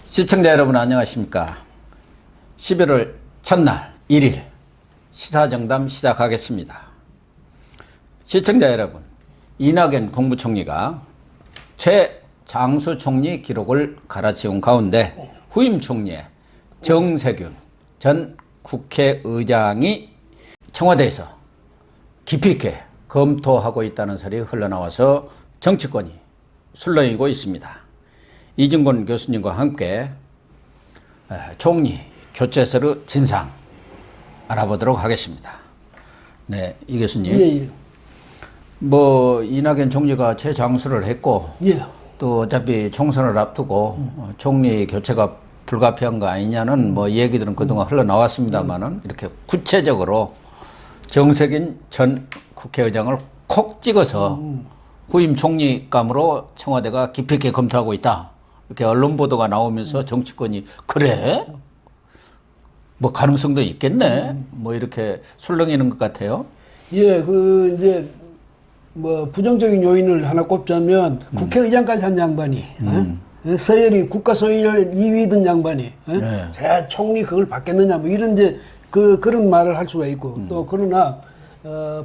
시청자 여러분 안녕하십니까. 11월 첫날 1일 시사정담 시작하겠습니다. 시청자 여러분, 이낙연 국무총리가 최장수 총리 기록을 갈아치운 가운데 후임 총리의 정세균 전 국회의장이 청와대에서 깊이 있게 검토하고 있다는 설이 흘러나와서 정치권이 술렁이고 있습니다. 이진곤 교수님과 함께 총리 교체설의 진상 알아보도록 하겠습니다. 네, 이 교수님. 예. 뭐 이낙연 총리가 최장수를 했고, 예. 또 어차피 총선을 앞두고 총리 교체가 불가피한 거 아니냐는 뭐 얘기들은 그동안 흘러나왔습니다만은 이렇게 구체적으로 정세균 전 국회의장을 콕 찍어서 후임 총리감으로 청와대가 깊이 있게 검토하고 있다. 이렇게 언론 보도가 나오면서 정치권이 그래? 뭐 가능성도 있겠네. 뭐 이렇게 술렁이는 것 같아요. 예, 이제 뭐 부정적인 요인을 하나 꼽자면 국회의장까지 한 양반이, 서열이 국가 서열 2위든 양반이, 야, 총리 그걸 받겠느냐, 뭐 이런 이제 그런 말을 할 수가 있고, 또 그러나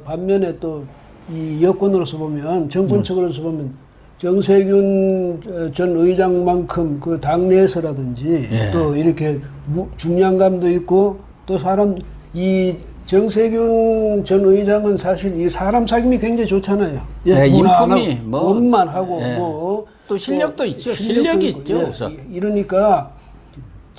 반면에 또 이 여권으로서 보면, 정권 측으로서 보면 정세균 전 의장만큼 그 당내에서라든지 또 이렇게 중량감도 있고 또 이 정세균 전 의장은 사실 이 사람 사귐이 굉장히 좋잖아요. 예, 인품이 뭐 원만하고 예. 뭐 또 실력도 있죠. 실력이 있죠. 우선. 이러니까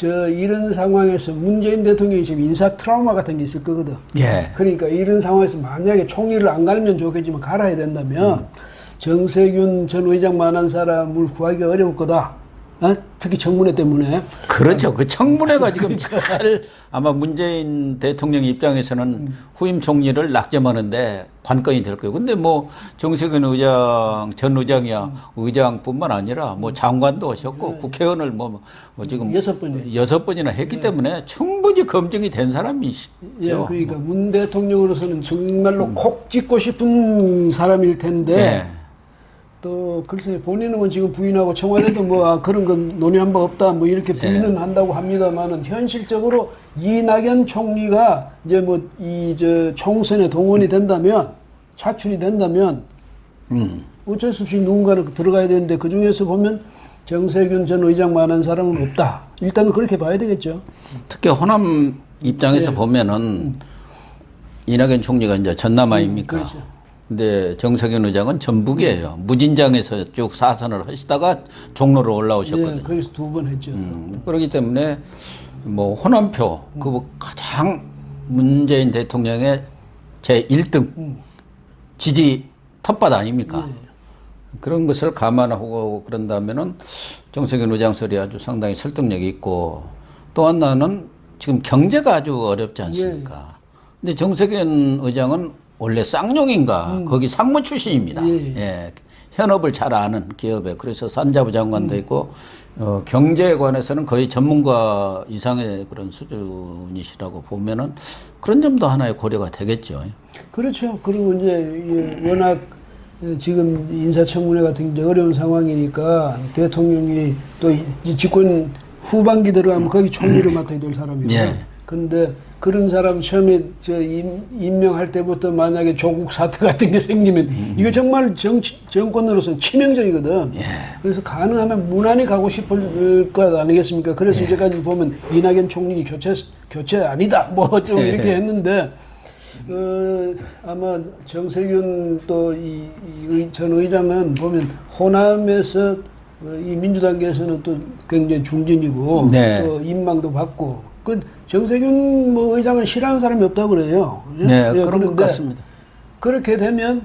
이런 상황에서 문재인 대통령이 지금 인사 트라우마 같은 게 있을 거거든. 예. 그러니까 이런 상황에서 만약에 총리를 안 갈면 좋겠지만 갈아야 된다면 정세균 전 의장만한 사람을 구하기가 어려울 거다. 특히 청문회 때문에. 그렇죠. 그 청문회가 지금 잘 아마 문재인 대통령 입장에서는 후임 총리를 낙점하는데 관건이 될 거예요. 근데 뭐 정세균 의장, 전 의장이야 의장뿐만 아니라 뭐 장관도 하셨고 국회의원을 뭐 지금 6번이나 했기 때문에 충분히 검증이 된 사람이시죠. 예, 그러니까 문 대통령으로서는 정말로 콕 찍고 싶은 사람일 텐데 또 글쎄 본인은 뭐 지금 부인하고 청와대도 뭐 그런 건 논의한 바 없다 뭐 이렇게 부인은 한다고 합니다만은 현실적으로 이낙연 총리가 이제 뭐 총선에 동원이 된다면 차출이 된다면 어쩔 수 없이 누군가는 들어가야 되는데 그 중에서 보면 정세균 전 의장만한 사람은 없다. 일단은 그렇게 봐야 되겠죠. 특히 호남 입장에서 보면은 이낙연 총리가 이제 전남 아닙니까? 그렇죠. 근데 정세균 의장은 전북이에요. 무진장에서 쭉 사선을 하시다가 종로로 올라오셨거든요. 예, 거기서 2번 했죠. 그렇기 때문에 뭐 호남표 그 가장 문재인 대통령의 제 1등 지지 텃밭 아닙니까? 그런 것을 감안하고 그런다면은 정세균 의장 설이 아주 상당히 설득력이 있고 또 하나는 지금 경제가 아주 어렵지 않습니까? 근데 정세균 의장은 원래 쌍용인가 거기 상무 출신입니다. 예. 현업을 잘 아는 기업에 그래서 산자부 장관도 있고 경제에 관해서는 거의 전문가 이상의 그런 수준이시라고 보면은 그런 점도 하나의 고려가 되겠죠. 그렇죠. 그리고 이제 워낙 지금 인사청문회 같은 게 어려운 상황이니까 대통령이 또 집권 후반기 들어가면 거기 총리를 맡아야 될 사람이고. 그런데 그런 사람 처음에 임명할 때부터 만약에 조국 사태 같은 게 생기면 이거 정말 정권으로서 치명적이거든. 그래서 가능하면 무난히 가고 싶을 것 아니겠습니까? 그래서 이제까지 보면 이낙연 총리 교체 아니다 뭐 좀 이렇게 했는데 아마 정세균 또 전 의장은 보면 호남에서 이 민주당계에서는 또 굉장히 중진이고 또 인망도 받고 정세균 뭐 의장은 싫어하는 사람이 없다고 그래요. 그런 것 같습니다. 그렇게 되면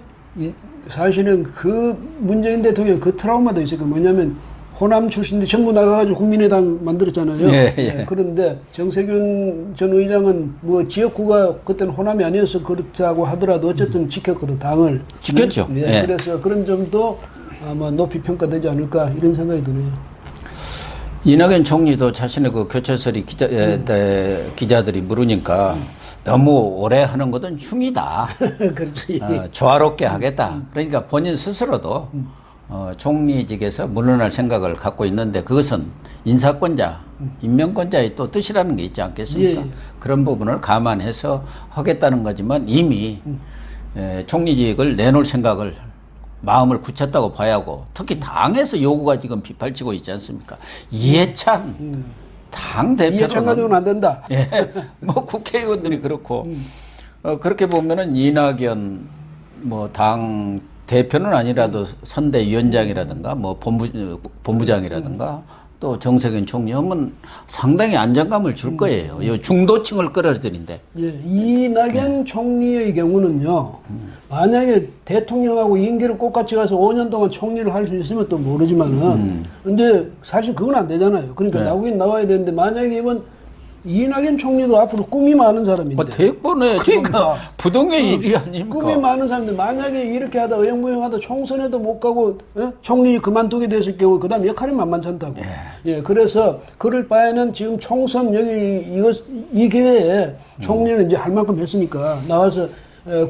사실은 그 문재인 대통령 그 트라우마도 있을 거예요. 뭐냐면 호남 출신들 전부 나가가지고 국민의당 만들었잖아요. 그런데 정세균 전 의장은 뭐 지역구가 그때는 호남이 아니어서 그렇다고 하더라도 어쨌든 지켰거든, 당을. 지켰죠. 그래서 그런 점도 아마 높이 평가되지 않을까 이런 생각이 드네요. 이낙연 총리도 자신의 그 교체설이 기자들이 물으니까 너무 오래 하는 것은 흉이다. 그렇지. 조화롭게 하겠다. 그러니까 본인 스스로도 총리직에서 물러날 생각을 갖고 있는데 그것은 인사권자, 임명권자의 또 뜻이라는 게 있지 않겠습니까? 예, 예. 그런 부분을 감안해서 하겠다는 거지만 이미 총리직을 내놓을 생각을 마음을 굳혔다고 봐야 하고 특히 당에서 요구가 지금 빗발치고 있지 않습니까? 이해찬 당 이해찬 대표로는 가지고는 안 된다. 예, 뭐 국회의원들이 그렇고 그렇게 보면은 이낙연 뭐 당 대표는 아니라도 선대위원장이라든가 뭐 본부장이라든가 또 정세균 총리 하면 상당히 안정감을 줄 거예요. 이 중도층을 끌어들인데. 예, 이낙연 총리의 경우는요, 만약에 대통령하고 임기를 똑같이 가서 5년 동안 총리를 할 수 있으면 또 모르지만은, 근데 사실 그건 안 되잖아요. 그러니까 네. 나오긴 나와야 되는데, 만약에 이번 이낙연 총리도 앞으로 꿈이 많은 사람인데. 뭐 대권에 그러니까. 지금 부동의 일이 아닙니까? 꿈이 많은 사람들 만약에 이렇게 하다 어영부영하다 총선에도 못 가고 총리 그만두게 됐을 경우 그다음 역할이 만만치 않다고. 예, 그래서 그럴 바에는 지금 총선 여기 이 기회에 총리는 이제 할 만큼 했으니까 나와서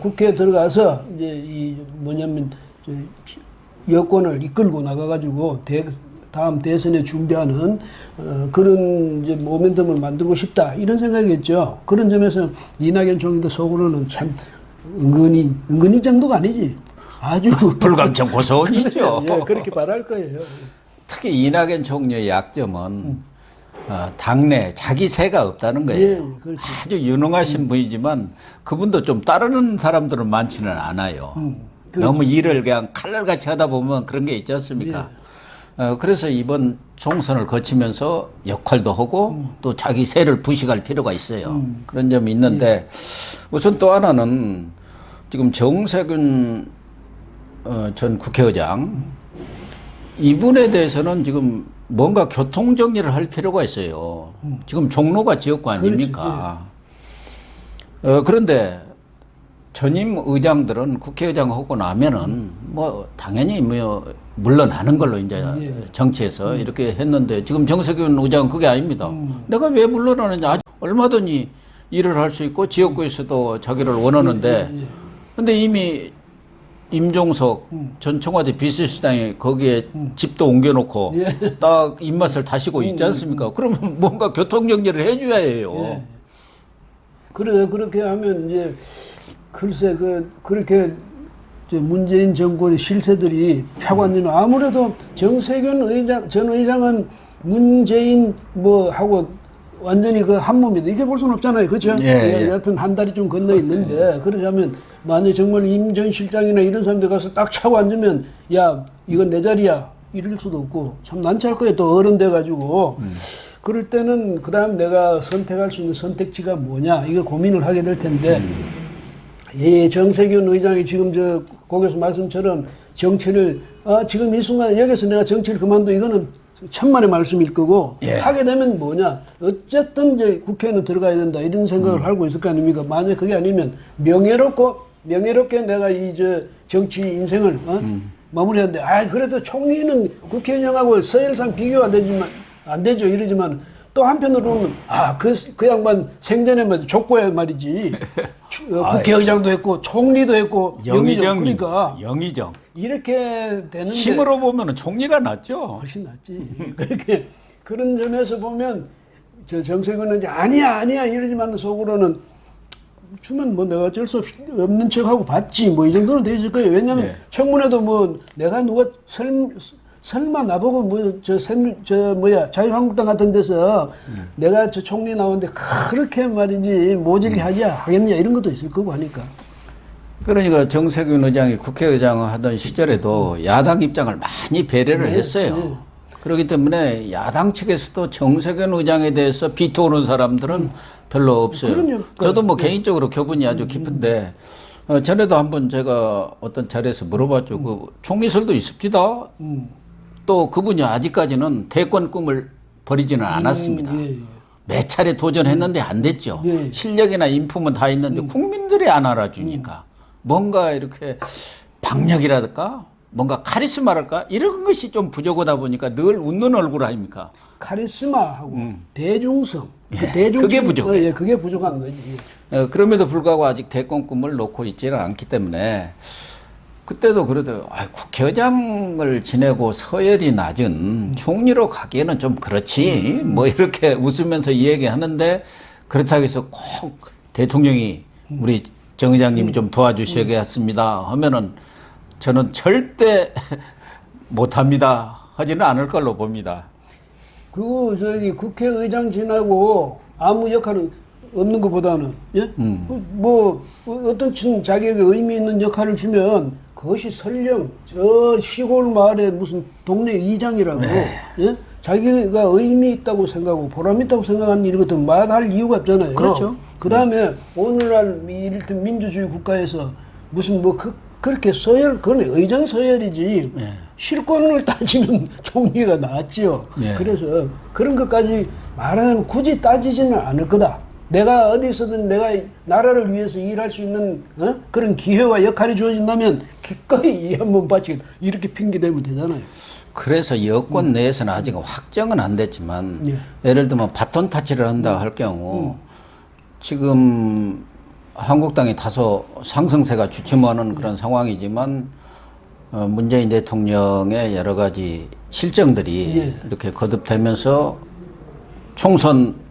국회에 들어가서 이제 이 뭐냐면 여권을 이끌고 나가가지고 다음 대선에 준비하는 그런 이제 모멘텀을 만들고 싶다 이런 생각이겠죠. 그런 점에서 이낙연 총리도 속으로는 참 은근히 정도가 아니지. 아주 불감청 고소원이죠. 예, 그렇게 말할 거예요. 특히 이낙연 총리의 약점은 당내 자기 세가 없다는 거예요. 예, 그렇죠. 아주 유능하신 분이지만 그분도 좀 따르는 사람들은 많지는 않아요. 그렇죠. 너무 일을 그냥 칼날같이 하다 보면 그런 게 있지 않습니까? 그래서 이번 총선을 거치면서 역할도 하고 또 자기 세를 부식할 필요가 있어요. 그런 점이 있는데 우선 또 하나는 지금 정세균 전 국회의장 이분에 대해서는 지금 뭔가 교통 정리를 할 필요가 있어요. 지금 종로가 지역구 아닙니까? 그런데 전임 의장들은 국회의장 하고 나면은 뭐 당연히 뭐 물러나는 걸로 이제 정치에서 이렇게 했는데 지금 정세균 의장은 그게 아닙니다. 내가 왜 물러나느냐? 얼마든지 일을 할 수 있고 지역구에서도 자기를 원하는데 근데 이미 임종석 전 청와대 비서실장이 거기에 집도 옮겨놓고 딱 입맛을 다시고 있지 않습니까? 그러면 뭔가 교통정리를 해줘야 해요. 그래 그렇게 하면 이제 글쎄 그렇게 문재인 정권의 실세들이 차관님 아무래도 정세균 전 의장은 문재인 뭐 하고 완전히 그 한 몸이다 이렇게 볼 수는 없잖아요, 그렇죠? 여하튼 한 달이 좀 건너 있는데 그러자면 만약 정말 임 전 실장이나 이런 사람들 가서 딱 차고 앉으면 야 이건 내 자리야 이럴 수도 없고 참 난처할 거예요. 또 어른 돼가지고 그럴 때는 그다음 내가 선택할 수 있는 선택지가 뭐냐 이걸 고민을 하게 될 텐데. 예, 정세균 의장이 지금 거기서 말씀처럼 정치를, 지금 이 순간 여기서 내가 정치를 그만둬 이거는 천만의 말씀일 거고, 하게 되면 뭐냐. 어쨌든 이제 국회에는 들어가야 된다 이런 생각을 하고 있을 거 아닙니까? 만약 그게 아니면 명예롭게 내가 정치 인생을, 마무리하는데, 그래도 총리는 국회의장하고 서열상 비교가 안 되죠. 이러지만, 또 한편으로는 그 양반 생전에 말이지 족보야 말이지 국회의장도 했고 총리도 했고 영의정 그러니까 영의정 이렇게 되는데 힘으로 보면은 총리가 낫죠. 훨씬 낫지. 그렇게 그런 점에서 보면 저 정세균은 이제 아니야 이러지만 속으로는 주면 뭐 내가 어쩔 수 없는 척하고 받지 뭐 이 정도는 돼 있을 거예요. 왜냐면 청문회도 뭐 내가 누가 설마 나보고 자유한국당 같은 데서 내가 저 총리 나오는데 그렇게 말이지 모질게 하겠느냐 이런 것도 있을 거고 하니까. 그러니까 정세균 의장이 국회의장 하던 시절에도 야당 입장을 많이 배려를 했어요. 그렇기 때문에 야당 측에서도 정세균 의장에 대해서 비토오는 사람들은 별로 없어요. 그럼요. 저도 뭐 개인적으로 교분이 아주 깊은데 전에도 한번 제가 어떤 자리에서 물어봤죠. 그 총리설도 있습니다. 또 그분이 아직까지는 대권 꿈을 버리지는 않았습니다. 몇 차례 도전했는데 안 됐죠. 실력이나 인품은 다 있는데 국민들이 안 알아주니까 뭔가 이렇게 박력이랄까 뭔가 카리스마랄까 이런 것이 좀 부족하다 보니까 늘 웃는 얼굴 아닙니까? 카리스마하고 대중성, 그게 부족해요. 그게 부족한 거지. 그럼에도 불구하고 아직 대권 꿈을 놓고 있지는 않기 때문에 그때도 그러더라고요. 국회의장을 지내고 서열이 낮은 총리로 가기에는 좀 그렇지. 뭐 이렇게 웃으면서 이야기하는데 그렇다고 해서 꼭 대통령이 우리 정 의장님이 좀 도와주셔야겠습니다 하면은 저는 절대 못합니다 하지는 않을 걸로 봅니다. 그거 국회의장 지나고 아무 역할은 없는 것보다는 예? 뭐 어떤 자기에게 의미 있는 역할을 주면 그것이 설령 저 시골 마을에 무슨 동네 의장이라고 예? 자기가 의미 있다고 생각하고 보람 있다고 생각하는 일이거든 마다할 이유가 없잖아요. 그렇죠. 그다음에 오늘날 이를테면 민주주의 국가에서 무슨 뭐 그렇게 서열 그건 의장 서열이지 실권을 따지면 총리가 낫지요. 그래서 그런 것까지 말하면 굳이 따지지는 않을 거다. 내가 어디서든 내가 나라를 위해서 일할 수 있는 그런 기회와 역할이 주어진다면 기꺼이 이 한번 바치겠다. 이렇게 핑계대면 되잖아요. 그래서 여권 내에서는 아직 확정은 안 됐지만 예를 들면 바톤 타치를 한다 할 경우 지금 한국당이 다소 상승세가 주춤하는 그런 상황이지만 문재인 대통령의 여러 가지 실정들이 이렇게 거듭되면서 총선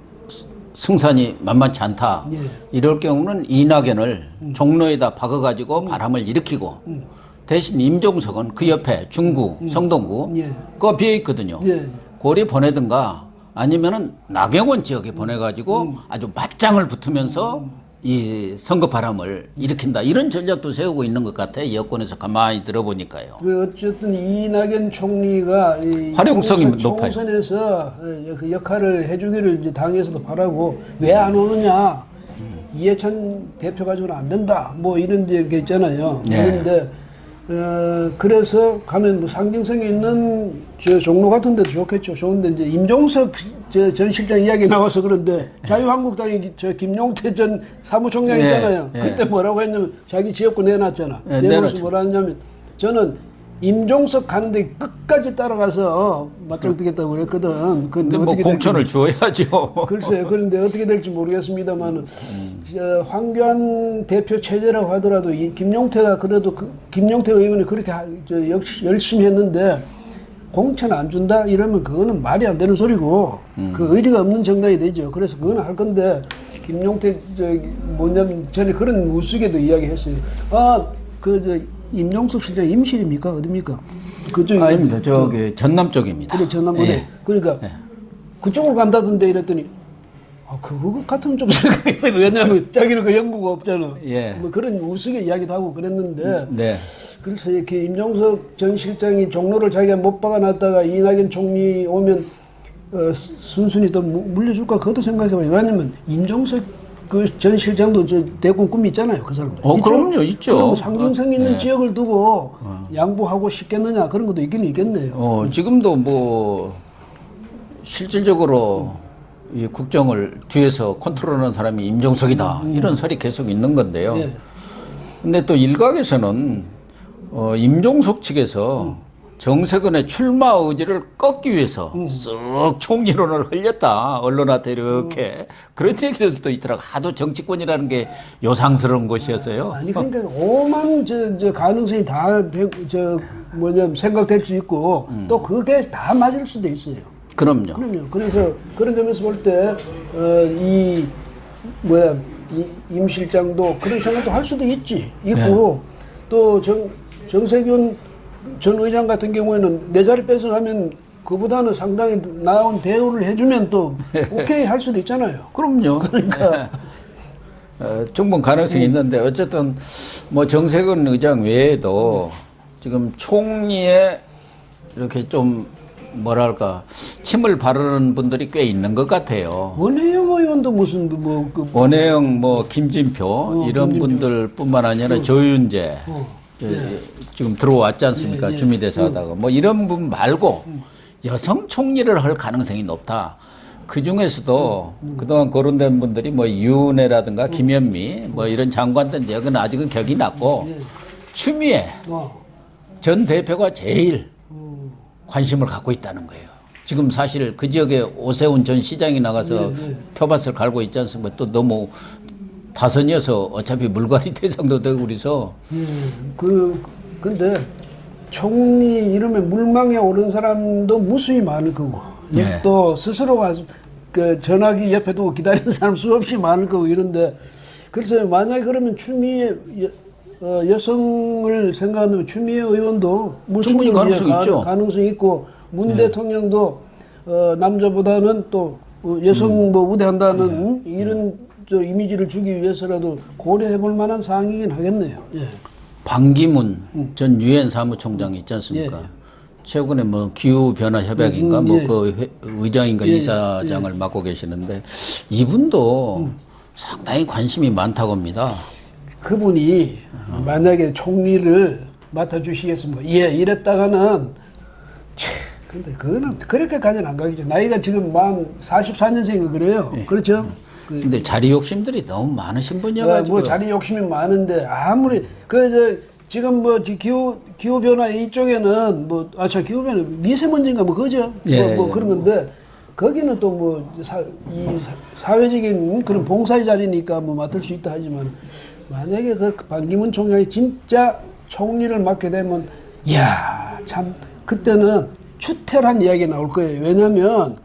승산이 만만치 않다. 이럴 경우는 이낙연을 종로에다 박아가지고 바람을 일으키고 대신 임종석은 그 옆에 중구, 성동구가 비어있거든요. 고리 보내든가 아니면은 나경원 지역에 보내가지고 아주 맞짱을 붙으면서 이 선거 바람을 일으킨다. 이런 전략도 세우고 있는 것 같아요. 여권에서 가만히 들어보니까요. 어쨌든 이낙연 총리가 활용성이 높아요. 총선에서 그 역할을 해주기를 이제 당에서도 바라고 왜 안 오느냐. 이해찬 대표 가지고는 안 된다. 뭐 이런 게 있잖아요. 그런데 그래서 가면 뭐 상징성이 있는 저 종로 같은 데도 좋겠죠. 좋은데 이제 임종석 전 실장 이야기 나와서 그런데 자유한국당의 저 김용태 전 사무총장 있잖아요. 그때 뭐라고 했냐면 자기 지역구 내놨잖아. 내놓으면서 뭐라 했냐면 저는 임종석 가는데 끝까지 따라가서 맞짱 뜨겠다고 그랬거든. 근데 뭐 공천을 주어야죠. 글쎄요. 그런데 어떻게 될지 모르겠습니다만 황교안 대표 체제라고 하더라도 이 김용태가 그래도 김용태 의원이 그렇게 열심히 했는데 공천 안 준다 이러면 그거는 말이 안 되는 소리고 그 의리가 없는 정당이 되죠. 그래서 그거는 할 건데 김용태 뭐냐면 전에 그런 우스개도 이야기했어요. 임종석 실장 임실입니까? 어딥니까? 그쪽이 아닙니다. 저기 전남 쪽입니다. 그래, 전남보네. 그러니까 그쪽으로 간다던데 이랬더니 그거 같으면 좀 생각해요. 왜냐하면 자기는 그 연구가 없잖아. 뭐 그런 우스개 이야기도 하고 그랬는데 그래서 이렇게 임종석 전 실장이 종로를 자기가 못 박아놨다가 이낙연 총리 오면 순순히 또 물려줄까? 그것도 생각해봐요. 왜냐면 임종석 그 전 실장도 저 대권 꿈이 있잖아요, 그 사람. 그럼요, 있죠. 그럼 상징성 있는 지역을 두고 양보하고 싶겠느냐 그런 것도 있긴 있겠네요. 지금도 뭐 실질적으로 이 국정을 뒤에서 컨트롤하는 사람이 임종석이다 이런 설이 계속 있는 건데요. 근데 또 일각에서는 임종석 측에서 정세균의 출마 의지를 꺾기 위해서 쓱 총리론을 흘렸다. 언론한테 이렇게. 그런 얘기들도 있더라고. 하도 정치권이라는 게 요상스러운 것이어서요. 아니, 그러니까 오만 저 가능성이 다 생각될 수 있고 또 그게 다 맞을 수도 있어요. 그럼요. 그래서 그런 점에서 볼 때, 임 실장도 그런 생각도 할 수도 있고 또 정세균 전 의장 같은 경우에는 내 자리 뺏어가면 그보다는 상당히 나은 대우를 해주면 또 오케이 할 수도 있잖아요. 그럼요. 그러니까 충분 가능성이 있는데 어쨌든 뭐 정세균 의장 외에도 지금 총리에 이렇게 좀 뭐랄까 침을 바르는 분들이 꽤 있는 것 같아요. 원혜영 의원도 무슨 원혜영 김진표 이런 분들뿐만 아니라 조윤재 지금 들어왔지 않습니까? 주미대사 하다가 뭐 이런 분 말고 여성 총리를 할 가능성이 높다. 그 중에서도 그동안 거론된 분들이 뭐 유은혜라든가 김현미 뭐 이런 장관들 여기는 아직은 격이 낮고 추미애 전 대표가 제일 관심을 갖고 있다는 거예요. 지금 사실 그 지역에 오세훈 전 시장이 나가서 표밭을 갈고 있지 않습니까? 또 너무 다선이어서 어차피 물갈이 대상도 되고 그래서 근데 총리 이러면 물망에 오른 사람도 무수히 많을 거고, 예. 또 스스로가 그 전화기 옆에 두고 기다리는 사람 수없이 많을 거고 이런데, 그래서 만약에 그러면 추미애 여성을 생각한다면 추미애 의원도 충분히 가능성이 있죠. 가능성이 있고, 문 대통령도 남자보다는 또 여성 뭐 우대한다는 이런 저 이미지를 주기 위해서라도 고려해 볼 만한 사항이긴 하겠네요. 예. 반기문 전 유엔 사무총장 있지 않습니까? 예. 최근에 뭐 기후 변화 협약인가 뭐 예. 그 의장인가 예. 이사장을 맡고 계시는데 이분도 상당히 관심이 많다고 합니다. 그분이 만약에 총리를 맡아주시겠습니까? 예, 이랬다가는, 근데 그거는 그렇게까지는 안 가겠죠. 나이가 지금 만 44년생인가 그래요. 그렇죠? 근데 자리 욕심들이 너무 많으신 분이어가지고. 뭐 자리 욕심이 많은데, 아무리, 지금 뭐 기후변화 이쪽에는 기후변화 미세먼지인가 뭐 그죠? 예, 뭐 예. 그런 건데, 거기는 또 뭐 이 사회적인 그런 봉사의 자리니까 뭐 맡을 수 있다 하지만, 만약에 그 반기문 총장이 진짜 총리를 맡게 되면, 이야, 참, 그때는 추태란 이야기가 나올 거예요. 왜냐면,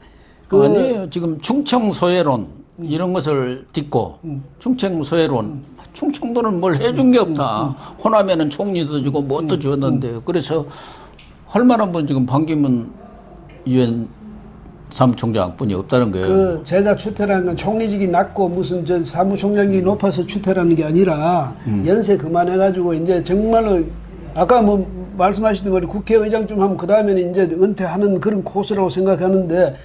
아니에요. 지금 충청소외론 이런 것을 딛고 충청소외론 충청도는 뭘 해준 게 없다. 호남에는 총리도 주고 뭣도 주었는데 그래서 할 만한 분 지금 반기문 유엔 사무총장뿐이 없다는 거예요. 제가 추태라는 건 총리직이 낮고 무슨 저 사무총장이 높아서 추태라는 게 아니라 연세 그만해가지고 이제 정말로 아까 뭐 말씀하시던 거리 국회의장 좀 하면 그 다음에는 이제 은퇴하는 그런 코스라고 생각하는데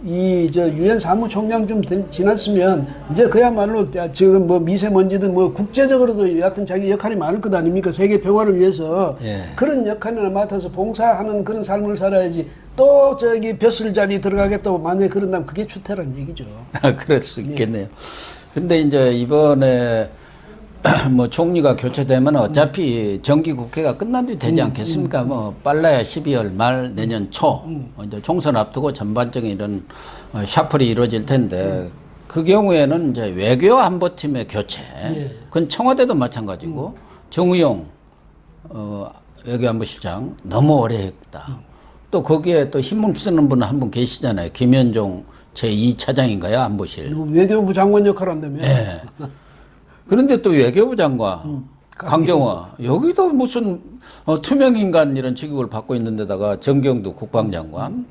유엔 사무총장 좀 지났으면 이제 그야말로 지금 뭐 미세먼지든 뭐 국제적으로도 여하튼 자기 역할이 많을 것 아닙니까? 세계 평화를 위해서 예. 그런 역할을 맡아서 봉사하는 그런 삶을 살아야지 또 저기 벼슬 자리 들어가겠다고 만약에 그런다면 그게 추태란 얘기죠. 그럴 수 있겠네요. 근데 이제 이번에 뭐 총리가 교체되면 어차피 정기 국회가 끝난 뒤 되지 않겠습니까? 뭐 빨라야 12월 말 내년 초 이제 총선 앞두고 전반적인 이런 샤플이 이루어질 텐데 그 경우에는 이제 외교 안보팀의 교체, 예. 그건 청와대도 마찬가지고 정의용 외교안보실장 너무 오래 했다. 또 거기에 또 힘을 쓰는 분 한 분 계시잖아요. 김현종 제2차장인가요? 안보실. 외교부 장관 역할 한다며. 예. 그런데 또 외교부 장관, 강경화, 여기도 무슨 투명인간 이런 직급을 받고 있는 데다가 정경두 국방장관.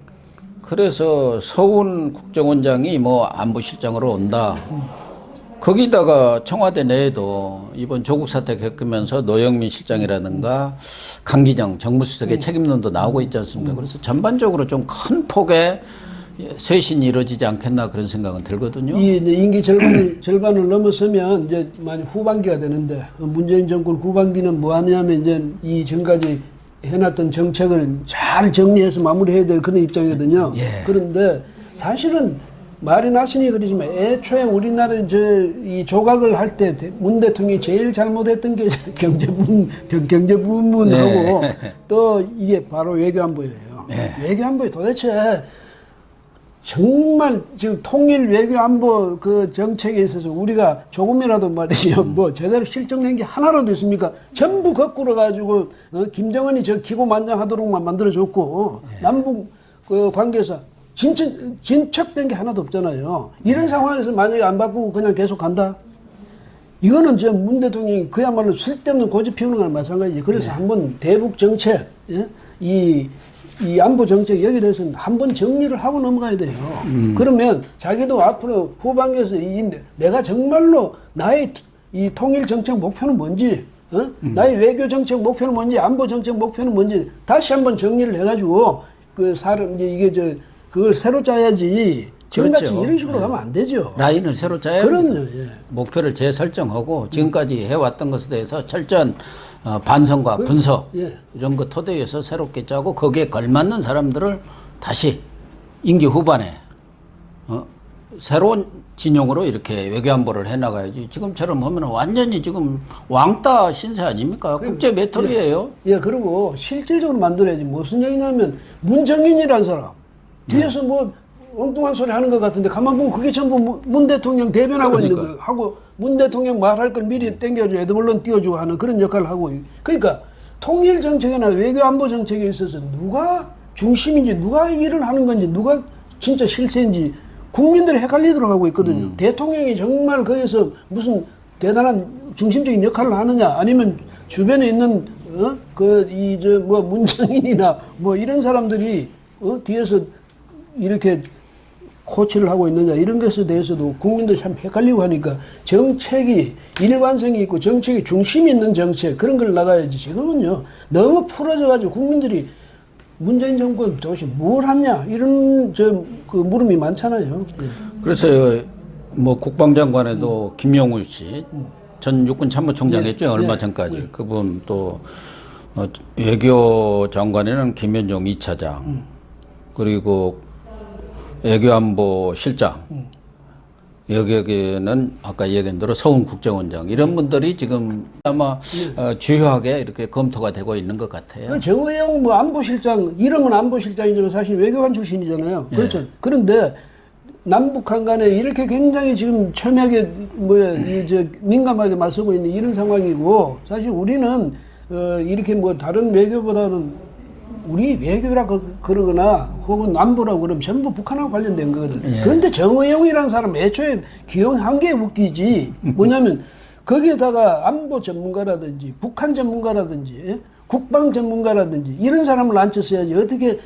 그래서 서훈 국정원장이 뭐 안보실장으로 온다. 거기다가 청와대 내에도 이번 조국 사태 겪으면서 노영민 실장이라든가 강기정 정무수석의 책임론도 나오고 있지 않습니까? 그래서 전반적으로 좀 큰 폭의 쇄신이 이루어지지 않겠나 그런 생각은 들거든요. 이 임기 절반을 넘어서면 이제 많이 후반기가 되는데 문재인 정권 후반기는 뭐 하냐면 이제 이 지금까지 해놨던 정책을 잘 정리해서 마무리해야 될 그런 입장이거든요. 예. 그런데 사실은 말이 났으니 그러지만 애초에 우리나라 이 조각을 할 때 문 대통령이 제일 잘못했던 게 경제부문하고 네. 또 이게 바로 외교안보예요. 네. 외교안보에 도대체 정말 지금 통일 외교안보 그 정책에 있어서 우리가 조금이라도 말이죠. 뭐 제대로 실정낸 게 하나라도 있습니까? 전부 거꾸로 가지고 김정은이 저 기고만장하도록만 만들어줬고 남북 그 관계에서 진척된 게 하나도 없잖아요. 이런 상황에서 만약에 안 바꾸고 그냥 계속 간다? 이거는 저 문 대통령이 그야말로 쓸데없는 고집 피우는 거랑 마찬가지지. 그래서 한번 대북 정책, 예? 이 안보 정책 여기에 대해서는 한번 정리를 하고 넘어가야 돼요. 그러면 자기도 앞으로 후반기에서 내가 정말로 나의 이 통일 정책 목표는 뭔지, 나의 외교 정책 목표는 뭔지, 안보 정책 목표는 뭔지 다시 한번 정리를 해가지고 그걸 새로 짜야지. 지금같이 그렇죠. 이런 식으로 가면 안 되죠. 라인을 새로 짜야 그럼요. 합니다. 예. 목표를 재설정하고 지금까지 해왔던 것에 대해서 철저한 반성과 분석 예. 이런 거 토대에서 새롭게 짜고 거기에 걸맞는 사람들을 다시 임기 후반에 새로운 진영으로 이렇게 외교안보를 해나가야지. 지금처럼 하면 완전히 지금 왕따 신세 아닙니까? 국제 메토리예요. 예, 그리고 실질적으로 만들어야지. 무슨 얘기냐면 문정인이라는 사람 뒤에서 뭐 엉뚱한 소리 하는 것 같은데 가만 보면 그게 전부 문 대통령 대변하고 있는 거예요. 하고 문 대통령 말할 걸 미리 땡겨주고 애드벌론 띄워주고 하는 그런 역할을 하고. 그러니까 통일 정책이나 외교 안보 정책에 있어서 누가 중심인지 누가 일을 하는 건지 누가 진짜 실세인지 국민들이 헷갈리도록 하고 있거든요. 대통령이 정말 거기서 무슨 대단한 중심적인 역할을 하느냐 아니면 주변에 있는 뭐 문정인이나 뭐 이런 사람들이 뒤에서 이렇게 코치를 하고 있느냐 이런 것에 대해서도 국민들이 참 헷갈리고 하니까 정책이 일관성이 있고 정책이 중심이 있는 정책 그런 걸 나가야지 지금은요 너무 풀어져 가지고 국민들이 문재인 정권 도대체 뭘 하냐 이런 그 물음이 많잖아요. 그래서 뭐 국방장관에도 김영우 씨 전 육군 참모총장 했죠 얼마 전까지 그분 또 외교장관에는 김현종 2차장 그리고 외교안보 실장 여기에는 아까 얘기한 대로 서훈 국정원장 이런 분들이 지금 아마 주요하게 이렇게 검토가 되고 있는 것 같아요. 정의용 뭐 안보실장 이름은 안보실장이지만 사실 외교관 출신이잖아요. 그렇죠. 그런데 남북한 간에 이렇게 굉장히 지금 첨예하게 민감하게 맞서고 있는 이런 상황이고 사실 우리는 이렇게 뭐 다른 외교보다는 우리 외교라 그러거나 혹은 안보라고 그러면 전부 북한하고 관련된 거거든. 그런데 정의용이라는 사람 애초에 기용한 게 웃기지. 뭐냐면 거기에다가 안보 전문가라든지 북한 전문가라든지 국방 전문가라든지 이런 사람을 앉혔어야지 어떻게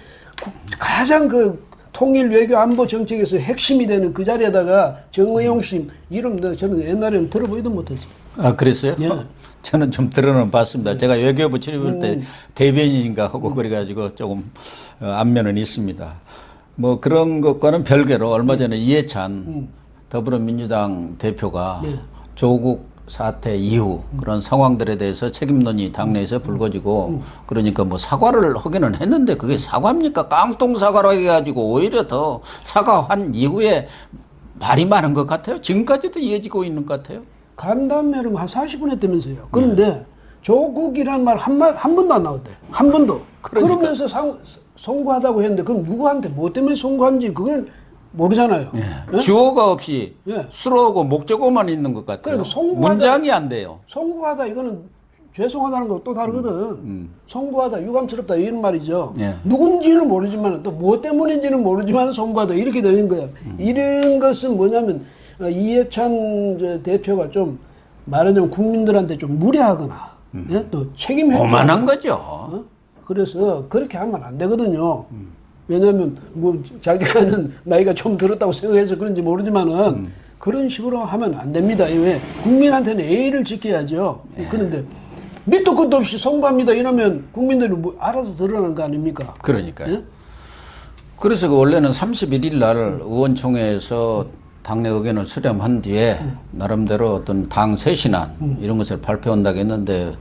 가장 그 통일 외교 안보 정책에서 핵심이 되는 그 자리에다가 정의용 씨 이름도 저는 옛날에는 들어보지도 못했어요. 아, 그랬어요? 예. 저는 좀 들어는 봤습니다. 제가 외교부 출입할 때 대변인인가 하고 그래가지고 조금 안면은 있습니다. 뭐 그런 것과는 별개로 얼마 전에 이해찬 더불어민주당 대표가 조국 사태 이후 그런 상황들에 대해서 책임론이 당내에서 불거지고 그러니까 뭐 사과를 하기는 했는데 그게 사과입니까? 깡통 사과로 해가지고 오히려 더 사과한 이후에 말이 많은 것 같아요. 지금까지도 이어지고 있는 것 같아요. 간담회를 한 40분 했다면서요. 그런데 조국이라는 말 한 번도 안 나왔대. 한 번도. 그러니까. 그러면서 송구하다고 했는데 그럼 누구한테 뭐 때문에 송구한지 그걸 모르잖아요. 예. 주어가 없이 예. 수로고 목적어만 있는 것 같아요. 그러니까 문장이 안 돼요. 송구하다 이거는 죄송하다는 거 또 다르거든. 송구하다 유감스럽다 이런 말이죠. 예. 누군지는 모르지만 또 뭐 때문인지는 모르지만 송구하다 이렇게 되는 거야. 이런 것은 뭐냐면 이해찬 대표가 좀 말하자면 국민들한테 좀 무례하거나 예? 또 책임 회피 오만한 거죠. 그래서 그렇게 하면 안 되거든요. 왜냐하면 뭐 자기가는 나이가 좀 들었다고 생각해서 그런지 모르지만은 그런 식으로 하면 안 됩니다. 왜 국민한테는 예의를 지켜야죠. 그런데 밑도 끝도 없이 송구합니다 이러면 국민들이 뭐 알아서 드러나는 거 아닙니까? 그러니까요. 예? 그래서 그 원래는 31일 날 의원총회에서 당내 의견을 수렴한 뒤에 나름대로 어떤 당 쇄신안 이런 것을 발표한다고 했는데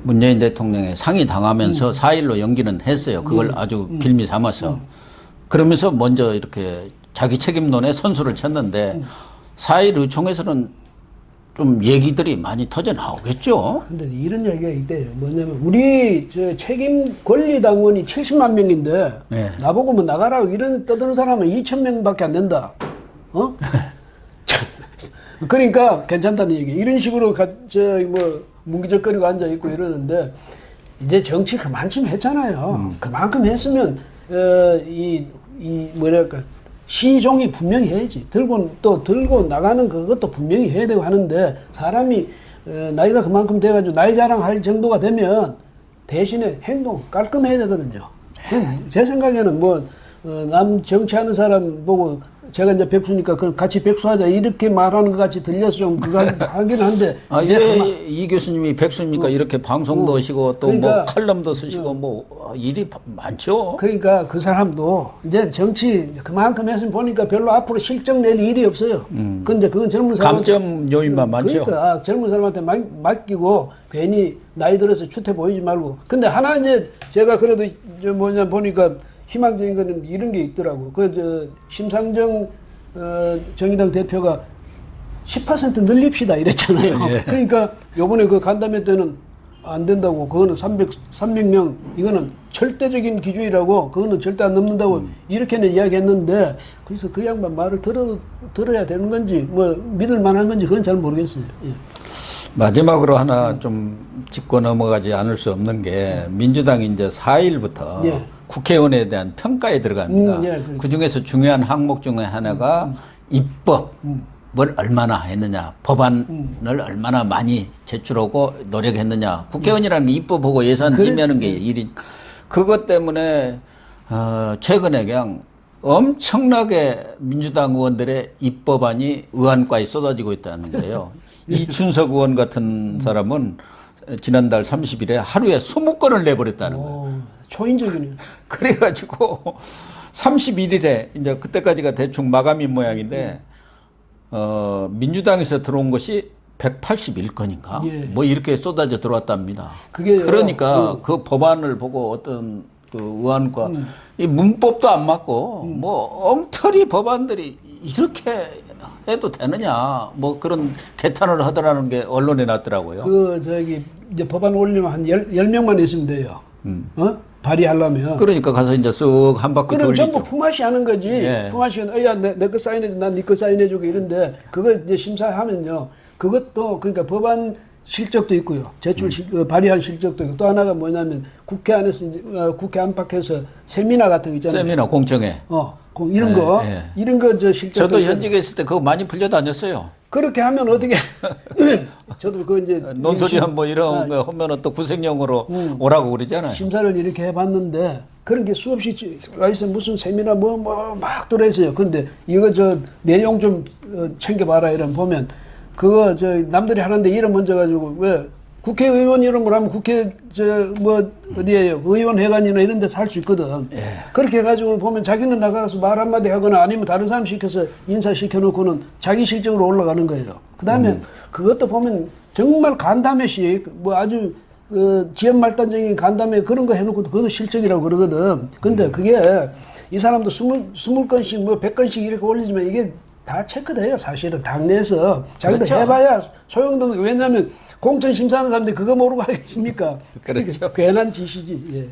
문재인 대통령의 상의 당하면서 4일로 연기는 했어요. 그걸 아주 빌미 삼아서. 그러면서 먼저 이렇게 자기 책임론에 선수를 쳤는데 4일 의총에서는 좀 얘기들이 많이 터져 나오겠죠. 근데 이런 얘기가 있대요. 뭐냐면 우리 저 책임 권리 당원이 70만 명인데 네. 나보고 뭐 나가라고 이런 떠드는 사람은 2,000명밖에 안 된다. 그러니까 괜찮다는 얘기. 이런 식으로 뭐 뭉기적거리고 앉아 있고 이러는데 이제 정치 그만 좀 했잖아요. 그만큼 했으면 뭐랄까 시종이 분명히 해야지. 들고 나가는 그것도 분명히 해야 되고 하는데 사람이 나이가 그만큼 돼가지고 나이 자랑할 정도가 되면 대신에 행동 깔끔해야 되거든요. 제 생각에는 남 정치하는 사람 보고 제가 이제 백수니까 그럼 같이 백수하자 이렇게 말하는 것 같이 들려서 좀 그거 하긴 한데. 이 교수님이 백수입니까? 이렇게 방송도 하시고 또 그러니까, 뭐 칼럼도 쓰시고 뭐 일이 많죠. 그러니까 그 사람도 이제 정치 그만큼 했으면 보니까 별로 앞으로 실적 낼 일이 없어요. 근데 그건 젊은 사람 감점 요인만 많죠. 그러니까 젊은 사람한테 맡기고 괜히 나이 들어서 추태 보이지 말고. 근데 하나 이제 제가 그래도 보니까 희망적인 거는 이런 게 있더라고. 심상정 정의당 대표가 10% 늘립시다 이랬잖아요. 예. 그러니까 요번에 그 간담회 때는 안 된다고. 그거는 300명 이거는 절대적인 기준이라고. 그거는 절대 안 넘는다고 이렇게는 이야기했는데 그래서 그 양반 말을 들어야 되는 건지 뭐 믿을 만한 건지 그건 잘 모르겠어요. 예. 마지막으로 하나 좀 짚고 넘어가지 않을 수 없는 게 민주당이 이제 4일부터 예. 국회의원에 대한 평가에 들어갑니다. 예, 그렇죠. 그 중에서 중요한 항목 중에 하나가 입법을 얼마나 했느냐, 법안을 얼마나 많이 제출하고 노력했느냐. 국회의원이라는 게 입법하고 예산 심의하는 게 일이. 그것 때문에 최근에 그냥 엄청나게 민주당 의원들의 입법안이 의안과에 쏟아지고 있다는 거예요. 이춘석 의원 같은 사람은 지난달 30일에 하루에 20건을 내버렸다는 거예요. 초인적이네요. 그래가지고 31일에 이제 그때까지가 대충 마감인 모양인데 민주당에서 들어온 것이 181건인가 예. 뭐 이렇게 쏟아져 들어왔답니다. 그게요, 그러니까 그 법안을 보고 어떤 그 의안과 이 문법도 안 맞고 뭐 엉터리 법안들이 이렇게 해도 되느냐 뭐 그런 개탄을 하더라는 게 언론에 났더라고요. 이제 법안 올리면 한 10명만 있으면 돼요. 발의하려면. 그러니까 가서 이제 쓱 한 바퀴 그럼 돌리죠. 전부 품앗이 하는 거지. 예. 품앗이 야, 내 거 사인해줘. 난 네 거 사인해주고 이런데, 그거 이제 심사하면요. 그것도, 그러니까 법안 실적도 있고요. 발의한 실적도 있고, 또 하나가 뭐냐면, 국회 안에서, 국회 안팎에서 세미나 같은 거 있잖아요. 세미나 공청회. 이런 예, 거. 예. 이런 거 실적도. 저도 있잖아요. 현직에 있을 때 그거 많이 풀려 다녔어요. 그렇게 하면 어떻게, 저도 그 이제. 논소리한 뭐 이런 거 하면은 또 구색용으로 오라고 그러잖아요. 심사를 이렇게 해봤는데 그런 게 수없이 와 있어. 무슨 세미나 뭐 막 들어있어요. 근데 이거 내용 좀 챙겨봐라 이런 보면 그거 남들이 하는데 이름 먼저 가지고 왜 국회의원 이름으로 하면 국회 어디에요 의원회관이나 이런 데서 할 수 있거든. 예. 그렇게 해가지고 보면 자기는 나가서 말 한마디 하거나 아니면 다른 사람 시켜서 인사시켜놓고는 자기 실적으로 올라가는 거예요. 그 다음에 그것도 보면 정말 간담회식 뭐 아주 지연 말단적인 간담회 그런 거 해놓고도 그것도 실적이라고 그러거든. 근데 그게 이 사람도 20건씩 뭐 100건씩 이렇게 올리지만 이게 다 체크돼요. 사실은 당내에서 자기도 그렇죠. 해봐야 소용없는 거. 왜냐하면 공천 심사하는 사람들이 그거 모르고 하겠습니다. 그렇죠. 괜한 짓이지. 예.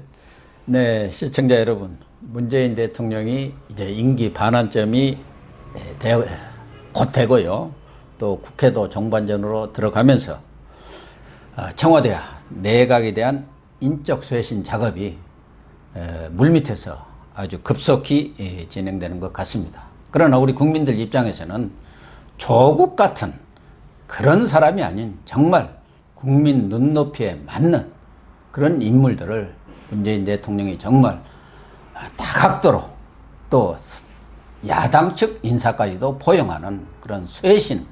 네, 시청자 여러분, 문재인 대통령이 이제 임기 반환점이 곧 되고요. 또 국회도 종반전으로 들어가면서 청와대와 내각에 대한 인적 쇄신 작업이 물밑에서 아주 급속히 진행되는 것 같습니다. 그러나 우리 국민들 입장에서는 조국 같은 그런 사람이 아닌 정말 국민 눈높이에 맞는 그런 인물들을 문재인 대통령이 정말 다각도로 또 야당 측 인사까지도 포용하는 그런 쇄신,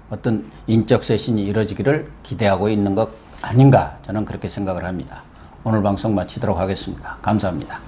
어떤 인적 쇄신이 이루어지기를 기대하고 있는 것 아닌가 저는 그렇게 생각을 합니다. 오늘 방송 마치도록 하겠습니다. 감사합니다.